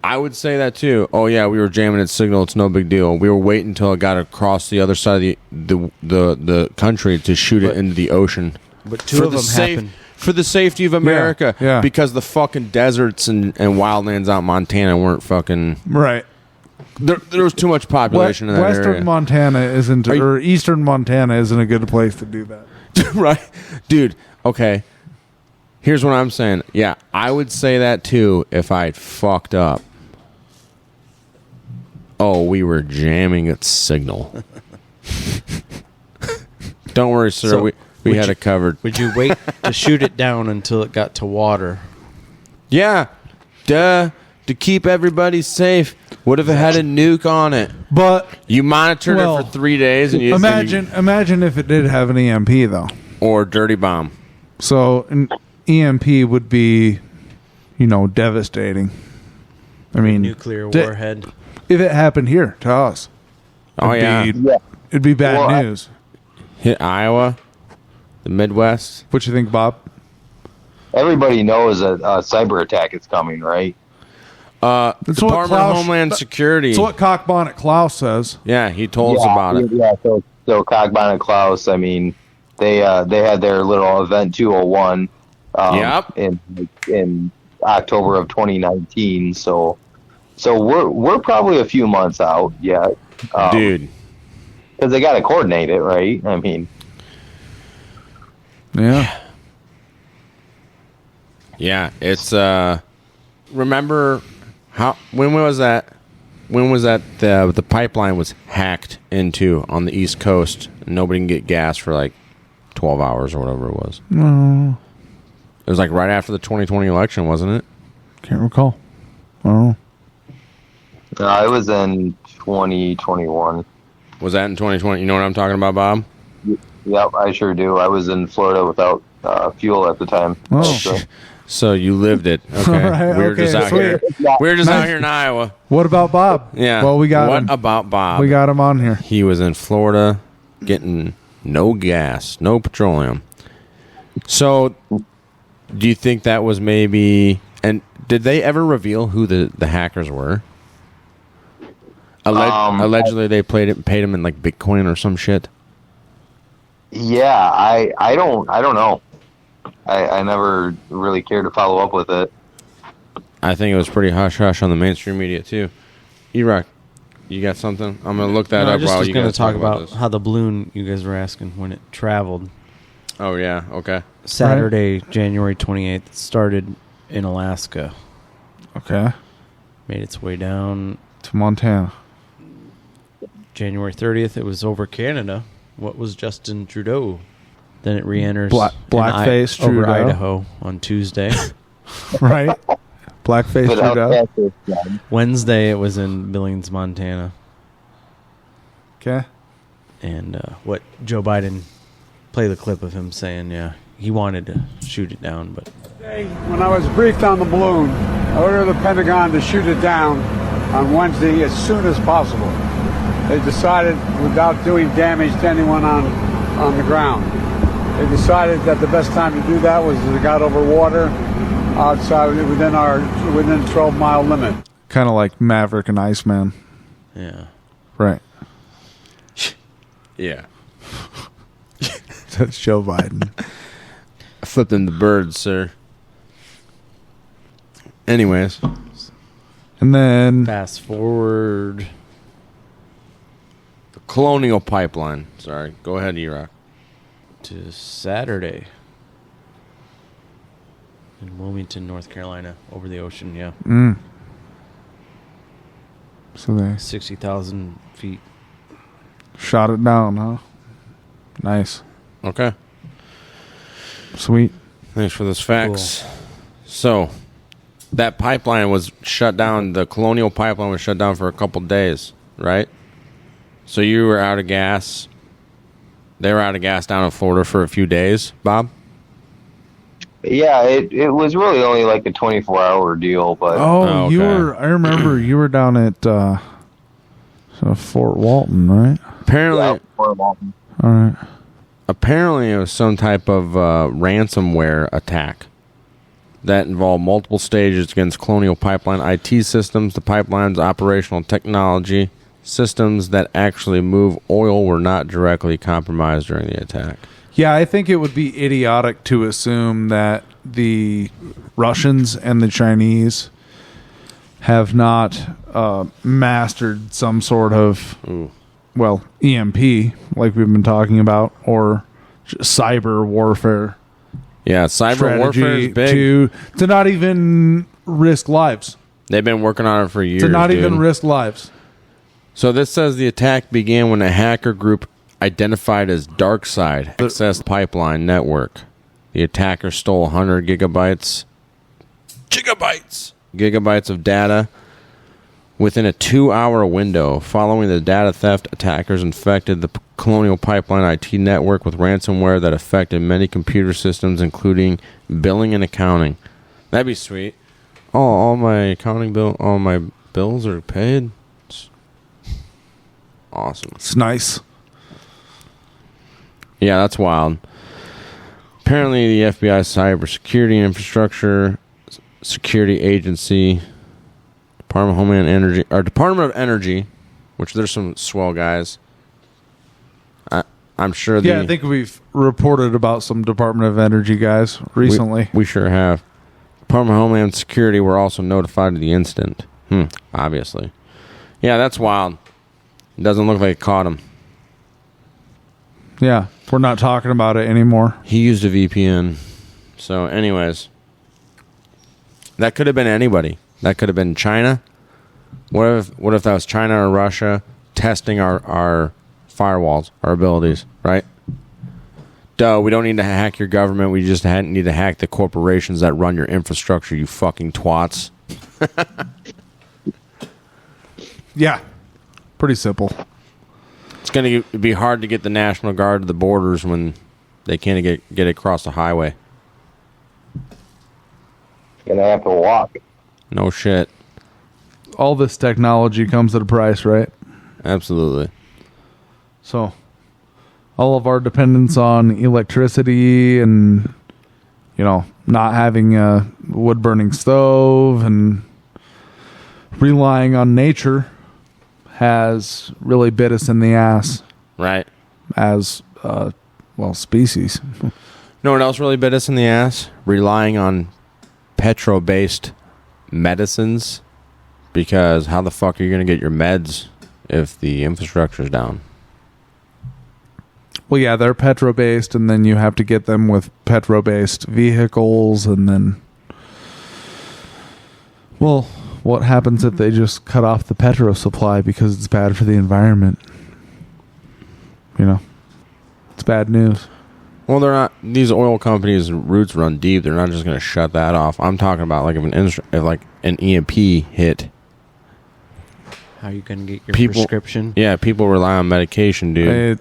I would say that too. Oh yeah, we were jamming its signal. It's no big deal. We were waiting until it got across the other side of the country to shoot it into the ocean. But two of them happened for the safety of America. Yeah. Because the fucking deserts and wildlands out in Montana weren't fucking right. There was too much population in that Western area. Montana isn't, or Eastern Montana isn't a good place to do that. Right, dude. Okay. Here's what I'm saying. Yeah, I would say that too if I'd fucked up. Oh, we were jamming its signal. Don't worry, sir. So we had it covered. Would you wait to shoot it down until it got to water? Yeah. Duh. To keep everybody safe. What if it had a nuke on it? But you monitored it for 3 days and you imagine if it did have an EMP though. Or dirty bomb. So an EMP would be, devastating. I mean, nuclear warhead. If it happened here to us, it'd be bad news. Hit Iowa, the Midwest. What you think, Bob? Everybody knows a cyber attack is coming, right? Department of Homeland Security. That's what Cockbonnet Klaus says. Yeah, he told us about it. Yeah, so Cockbonnet Klaus, I mean, they had their little event 201 in October of 2019, so we're probably a few months out yet. Dude. Because they got to coordinate it, right? I mean. Yeah. Yeah, it's remember when was that? When was that the pipeline was hacked into on the East Coast? And nobody can get gas for like 12 hours or whatever it was. No. It was like right after the 2020 election, wasn't it? Can't recall. Oh. No, it was in 2021. Was that in 2020? You know what I'm talking about, Bob? Yep, I sure do. I was in Florida without fuel at the time. Oh. So you lived it. Okay. Right, we were just out here. We were just out here in Iowa. What about Bob? Yeah. Well, we got what him. What about Bob? We got him on here. He was in Florida getting no gas, no petroleum. So do you think that was maybe... And did they ever reveal who the hackers were? Allegedly, they paid him in like Bitcoin or some shit. Yeah, I don't know. I never really cared to follow up with it. I think it was pretty hush-hush on the mainstream media, too. Erock, you got something? I'm going to look that up while you guys I was just going to talk about this. how the balloon, you guys were asking, when it traveled. Oh, yeah, okay. Saturday, January 28th, started in Alaska. Okay. Made its way down to Montana. January 30th, it was over Canada. What was Justin Trudeau? Then it re-enters blackface over Trudeau. Idaho on Tuesday. Right. Blackface Trudeau. Wednesday, it was in Billings, Montana. Okay. And what Joe Biden, play the clip of him saying, yeah, he wanted to shoot it down, but... When I was briefed on the balloon, I ordered the Pentagon to shoot it down on Wednesday as soon as possible. They decided, without doing damage to anyone on the ground, they decided that the best time to do that was as it got over water outside within the 12-mile limit. Kind of like Maverick and Iceman. Yeah. Right. Yeah. That's Joe Biden. I flipped in the birds, sir. Anyways. And then... Fast forward... The Colonial Pipeline. Sorry. Go ahead, Erock. To Saturday. In Wilmington, North Carolina. Over the ocean, yeah. So they... 60,000 feet. Shot it down, huh? Nice. Okay. Sweet. Thanks for those facts. Cool. So, that pipeline was shut down. The Colonial Pipeline was shut down for a couple days, right? So you were out of gas. They were out of gas down in Florida for a few days, Bob? Yeah, it was really only like a 24-hour deal, but... Oh, okay. I remember you were down at Fort Walton, right? Apparently... Yeah, Fort Walton. All right. Apparently, it was some type of ransomware attack that involved multiple stages against Colonial Pipeline IT systems. The pipeline's operational technology systems that actually move oil were not directly compromised during the attack. Yeah, I think it would be idiotic to assume that the Russians and the Chinese have not mastered some sort of... Well, EMP, like we've been talking about, or cyber warfare. Yeah, cyber warfare is big. To not even risk lives. They've been working on it for years. To not even risk lives. So this says the attack began when a hacker group identified as DarkSide accessed pipeline network. The attacker stole 100 gigabytes of data within a 2-hour window. Following the data theft, attackers infected the Colonial Pipeline IT network with ransomware that affected many computer systems, including billing and accounting. That'd be sweet. Oh, all my bills are paid. It's awesome. It's nice. Yeah, that's wild. Apparently, the FBI Cybersecurity Infrastructure Security Agency, Department of Energy, which there's some swell guys. I'm sure. I think we've reported about some Department of Energy guys recently. We sure have. Department of Homeland Security were also notified of the incident. Obviously. Yeah, that's wild. It doesn't look like it caught him. Yeah, we're not talking about it anymore. He used a VPN. So, anyways. That could have been anybody. That could have been China. What if that was China or Russia testing our firewalls, our abilities, right? Duh, we don't need to hack your government. We just need to hack the corporations that run your infrastructure, you fucking twats. Yeah. Pretty simple. It's going to be hard to get the National Guard to the borders when they can't get across the highway. Gonna have to walk. No shit. All this technology comes at a price, right? Absolutely. So, all of our dependence on electricity and, not having a wood-burning stove and relying on nature has really bit us in the ass. Right. As, species. Know what else really bit us in the ass? Relying on petro-based medicines. Because how the fuck are you going to get your meds if the infrastructure's down? Well, yeah, they're petro-based, and then you have to get them with petro-based vehicles, and then... Well, what happens if they just cut off the petro supply because it's bad for the environment? It's bad news. Well, they're not... These oil companies' roots run deep. They're not just going to shut that off. I'm talking about if an EMP hit... How are you going to get your prescription? Yeah, people rely on medication, dude.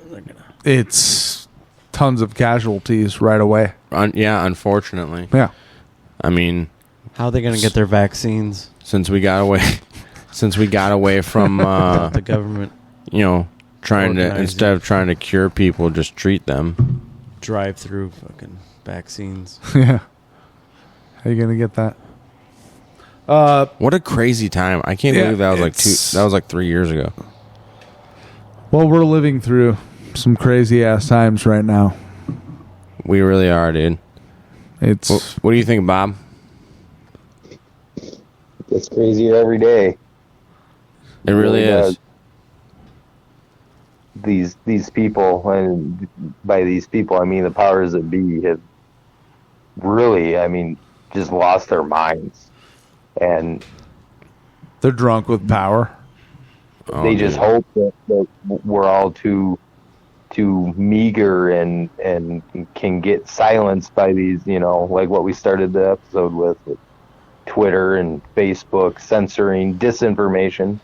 It's tons of casualties right away. Unfortunately. Yeah. I mean... How are they going to get their vaccines? Since we got away from... the government. Instead of trying to cure people, just treat them. Drive through fucking vaccines. Yeah. How are you going to get that? What a crazy time! I can't believe that was like 3 years ago. Well, we're living through some crazy ass times right now. We really are, dude. What do you think, Bob? It's crazier every day. It really is. These people, and by these people I mean the powers that be, have really, just lost their minds. And they're drunk with power. They just hope that we're all too meager and can get silenced by these, like what we started the episode with Twitter and Facebook censoring disinformation.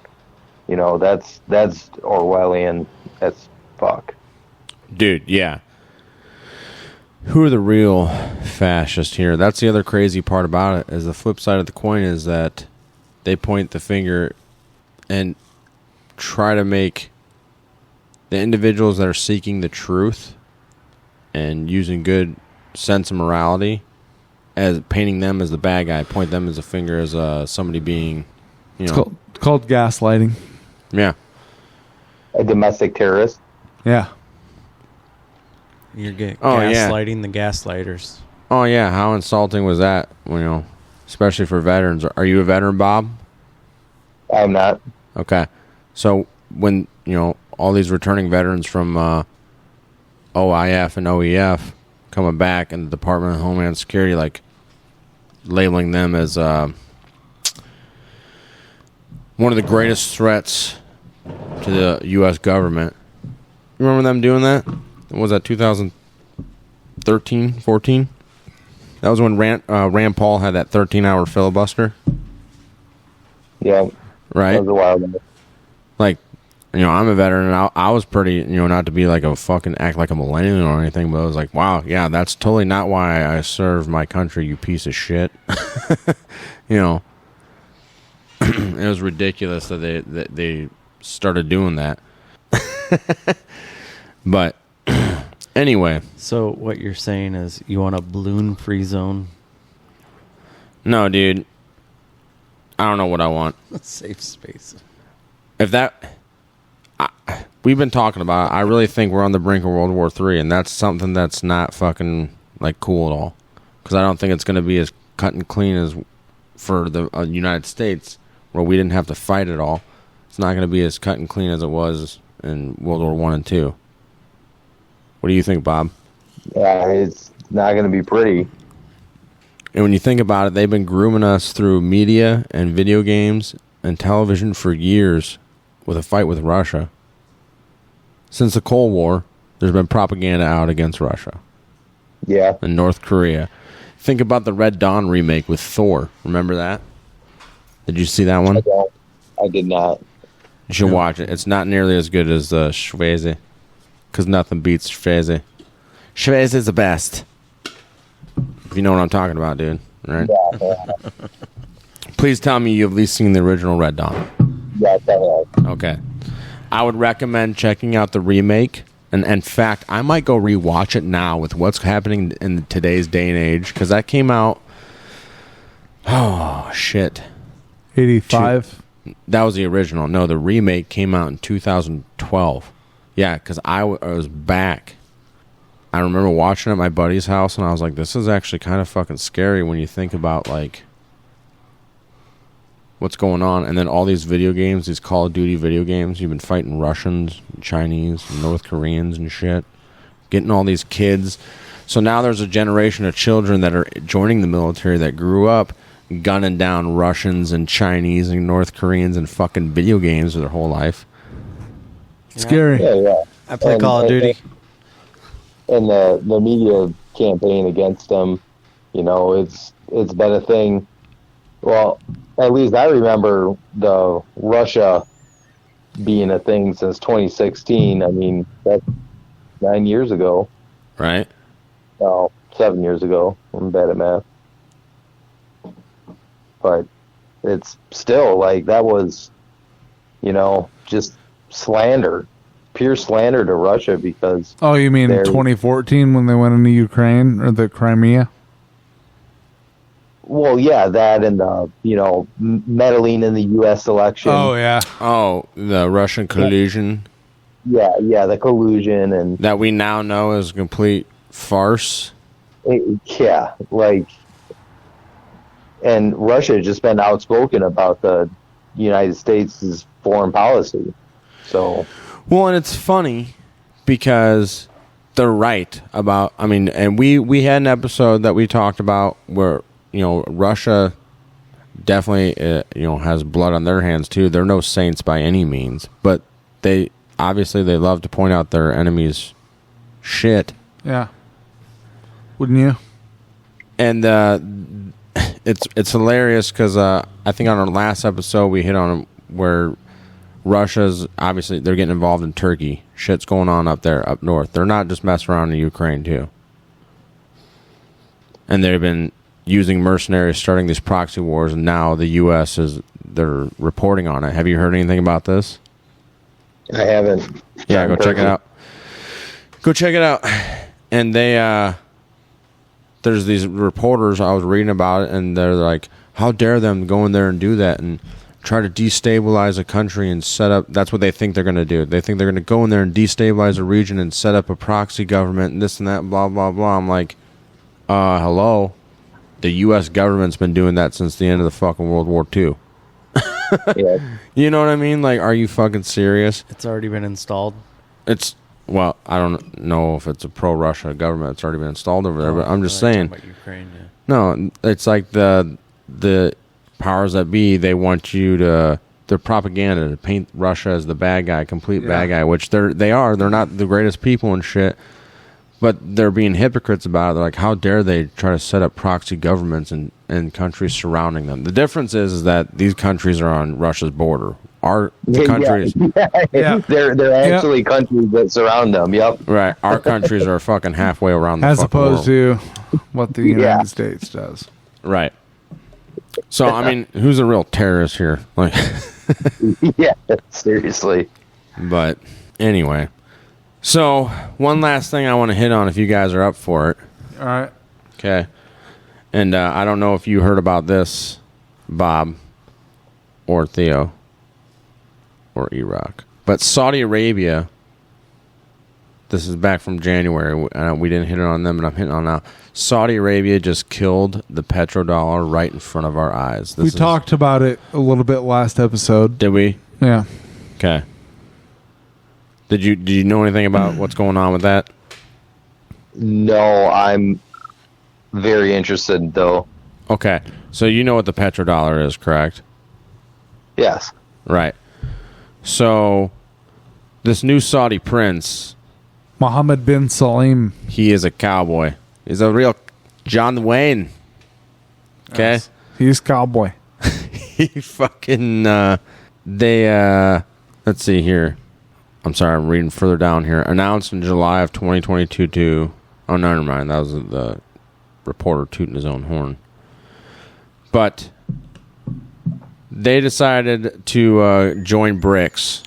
That's Orwellian. That's fuck. Dude, yeah. Who are the real fascists here? That's the other crazy part about it, is the flip side of the coin is that they point the finger and try to make the individuals that are seeking the truth and using good sense of morality as painting them as the bad guy, point them as a finger as somebody being, It's called gaslighting. Yeah. A domestic terrorist. Yeah. You're gaslighting the gaslighters. Oh, yeah. How insulting was that? Especially for veterans. Are you a veteran, Bob? I'm not. Okay. So when, all these returning veterans from OIF and OEF coming back and the Department of Homeland Security, like, labeling them as one of the greatest threats to the U.S. government. You remember them doing that? Was that 2013, 14? That was when Rand Paul had that 13-hour filibuster. Yeah. Right? That was a while ago. Like, I'm a veteran, and I was pretty, not to be like a fucking act like a millennial or anything, but I was like, wow, yeah, that's totally not why I serve my country, you piece of shit. It was ridiculous that they started doing that. But anyway. So what you're saying is you want a balloon-free zone? No, dude. I don't know what I want. A safe space. We've been talking about it. I really think we're on the brink of World War III, and that's something that's not fucking like cool at all. Because I don't think it's going to be as cut and clean as for the United States, where we didn't have to fight at all. It's not going to be as cut and clean as it was in World War I and II. What do you think, Bob? Yeah, it's not going to be pretty. And when you think about it, they've been grooming us through media and video games and television for years with a fight with Russia. Since the Cold War, there's been propaganda out against Russia. Yeah. And North Korea. Think about the Red Dawn remake with Thor. Remember that? Did you see that one? I did not. You should watch it. It's not nearly as good as Schweze. Because nothing beats Schweze. Schweze is the best. If you know what I'm talking about, dude. Right? Yeah. Please tell me you've at least seen the original Red Dawn. Yes, I have. Okay. I would recommend checking out the remake. And in fact, I might go rewatch it now with what's happening in today's day and age. Because that came out... Oh, shit. 85? That was the original. No, the remake came out in 2012. Yeah, because I was back. I remember watching it at my buddy's house, and I was like, this is actually kind of fucking scary when you think about, like, what's going on. And then all these video games, these Call of Duty video games, you've been fighting Russians, Chinese, and North Koreans and shit. Getting all these kids. So now there's a generation of children that are joining the military that grew up gunning down Russians and Chinese and North Koreans and fucking video games their whole life. Scary. Yeah. I play Call of Duty. And the media campaign against them, it's been a thing. Well, at least I remember the Russia being a thing since 2016. I mean, that's 9 years ago. Right. No, 7 years ago. I'm bad at math. But it's still like that was, just slander. Pure slander to Russia because... Oh, you mean 2014 when they went into Ukraine or the Crimea? Well, yeah, that and meddling in the U.S. election. Oh, yeah. Oh, the Russian collusion. Yeah, the collusion and... That we now know is a complete farce. And Russia has just been outspoken about the United States' foreign policy. So... Well, and it's funny because they're right about... I mean, and we had an episode that we talked about where, Russia definitely, has blood on their hands, too. They're no saints by any means. But they love to point out their enemies' shit. Yeah. Wouldn't you? And it's hilarious because I think on our last episode we hit on where Russia's obviously they're getting involved in Turkey. Shit's going on up there, up north. They're not just messing around in Ukraine too. And they've been using mercenaries, starting these proxy wars, and now the U.S. they're reporting on it. Have you heard anything about this? I haven't. Yeah, go check it out. Go check it out. And there's these reporters, I was reading about it, and they're like, how dare them go in there and do that and try to destabilize a country and set up... That's what they think they're going to do. They think they're going to go in there and destabilize a region and set up a proxy government and this and that, blah, blah, blah. I'm like, hello? The U.S. government's been doing that since the end of the fucking World War II. Yeah. You know what I mean? Like, are you fucking serious? It's already been installed. Well, I don't know if it's a pro-Russia government. It's already been installed over there, but I'm just saying. About Ukraine, yeah. No, it's like the powers that be, they want you to... Their propaganda to paint Russia as the bad guy, complete bad guy, which they are. They're not the greatest people and shit, but they're being hypocrites about it. They're like, how dare they try to set up proxy governments in countries surrounding them? The difference is that these countries are on Russia's border. Our countries... Yeah. They're actually countries that surround them, yep. Right. Our countries are fucking halfway around the as fucking opposed world. to what the United States does. Right. So, I mean, who's a real terrorist here? Like, yeah, seriously. But anyway. So, one last thing I want to hit on if you guys are up for it. All right. Okay. And I don't know if you heard about this, Bob, or Theo, or Erock. But Saudi Arabia, this is back from January. We didn't hit it on them, but I'm hitting on now. Saudi Arabia just killed the petrodollar right in front of our eyes. We talked about it a little bit last episode. Did we? Yeah. Okay. Did you know anything about what's going on with that? No, I'm very interested, though. Okay, so you know what the petrodollar is, correct? Yes. Right. So this new Saudi prince, Mohammed bin Salim. he is a cowboy. He's a real John Wayne. Okay? Yes. He's cowboy. He fucking, let's see here. I'm sorry, I'm reading further down here. Announced in July of 2022 to, oh, never mind. That was the reporter tooting his own horn. But they decided to join BRICS.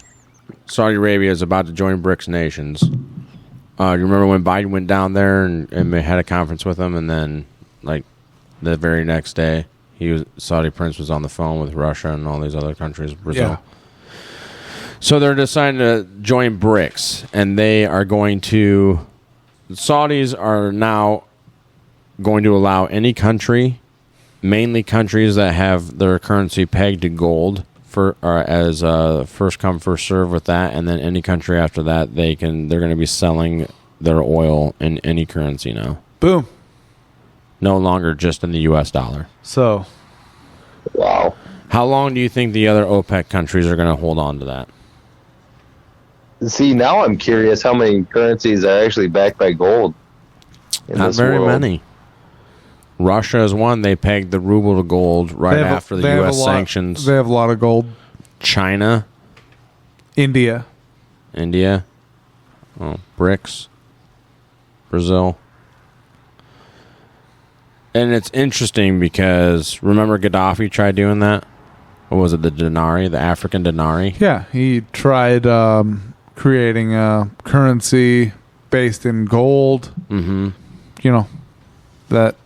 Saudi Arabia is about to join BRICS nations. You remember when Biden went down there and they had a conference with him, and then, like, the very next day, Saudi prince was on the phone with Russia and all these other countries, Brazil. Yeah. So they're deciding to join BRICS, and they are going to... The Saudis are now going to allow any country, mainly countries that have their currency pegged to gold, as first come, first serve with that, and then any country after that, they're going to be selling their oil in any currency now. Boom. No longer just in the U.S. dollar. So, wow. How long do you think the other OPEC countries are going to hold on to that? See, now I'm curious how many currencies are actually backed by gold. Not very many. Russia is one. They pegged the ruble to gold right after the U.S. sanctions. They have a lot of gold. China. India. Oh, BRICS. Brazil. And it's interesting because, remember Gaddafi tried doing that? What was it, the denarii, the African denarii? Yeah, he tried creating a currency based in gold. Mm-hmm. You know, that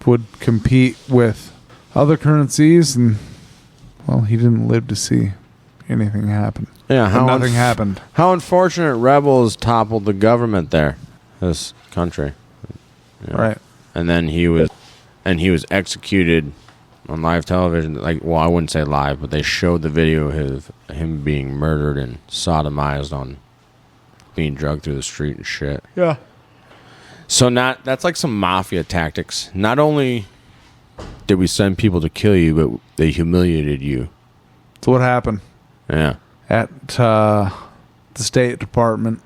would compete with other currencies, and, well, he didn't live to see anything happen. Yeah, nothing happened. How unfortunate rebels toppled the government there, this country. You know? Right. And then he was executed on live television. Like, well, I wouldn't say live, but they showed the video of him being murdered and sodomized on being drugged through the street and shit. Yeah. So that's like some mafia tactics. Not only did we send people to kill you, but they humiliated you. That's what happened. Yeah. At the State Department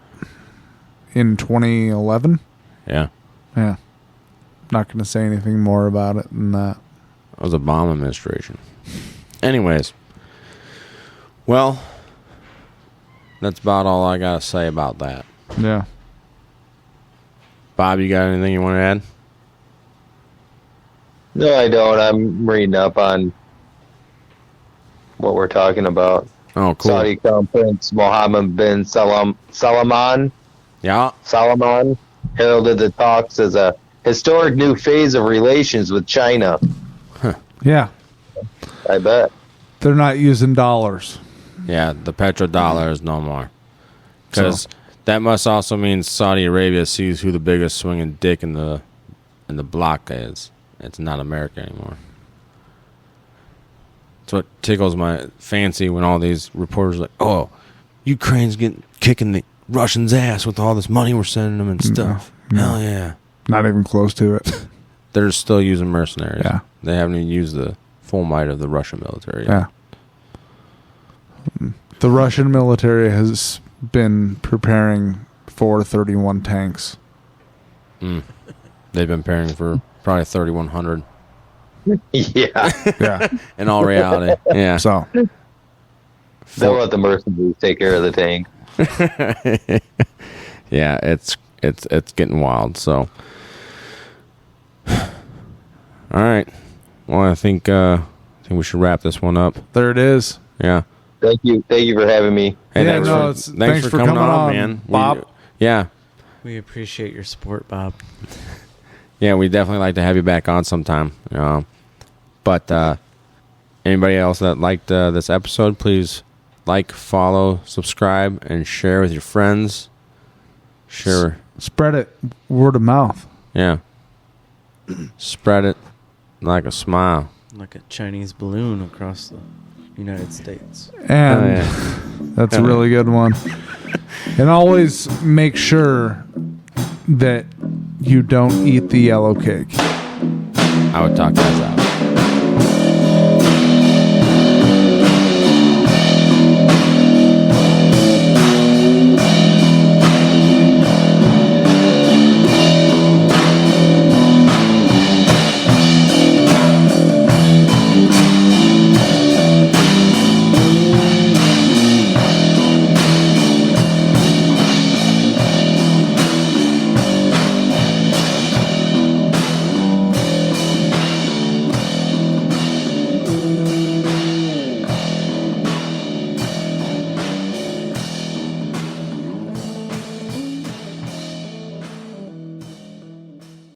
in 2011. Yeah. Yeah. Not going to say anything more about it than that. That was Obama administration. Anyways. Well, that's about all I got to say about that. Yeah. Bob, you got anything you want to add? No, I don't. I'm reading up on what we're talking about. Oh, cool. Saudi Crown Prince Mohammed bin Salman. Yeah. Salman heralded the talks as a historic new phase of relations with China. Huh. Yeah. I bet. They're not using dollars. Yeah, the petrodollar is no more. Because that must also mean Saudi Arabia sees who the biggest swinging dick in the block is. It's not America anymore. That's what tickles my fancy when all these reporters are like, oh, Ukraine's kicking the Russians' ass with all this money we're sending them and stuff. No. Hell yeah. Not even close to it. They're still using mercenaries. Yeah. They haven't even used the full might of the Russian military yet. Yeah. The Russian military has been preparing for 31 tanks. They've been preparing for probably 3,100. Yeah. Yeah. In all reality. Yeah. So they'll let the mercenaries take care of the tank. Yeah, it's getting wild. So, all right. Well, I think we should wrap this one up. There it is. Yeah. Thank you for having me. Hey, Yeah, thanks for coming on, man. Bob. We appreciate your support, Bob. Yeah, we definitely like to have you back on sometime. But anybody else that liked this episode, please like, follow, subscribe, and share with your friends. Share. Spread it word of mouth. Yeah. Spread it like a smile. Like a Chinese balloon across the United States. And that's a really good one. And always make sure that you don't eat the yellow cake. I would talk guys out.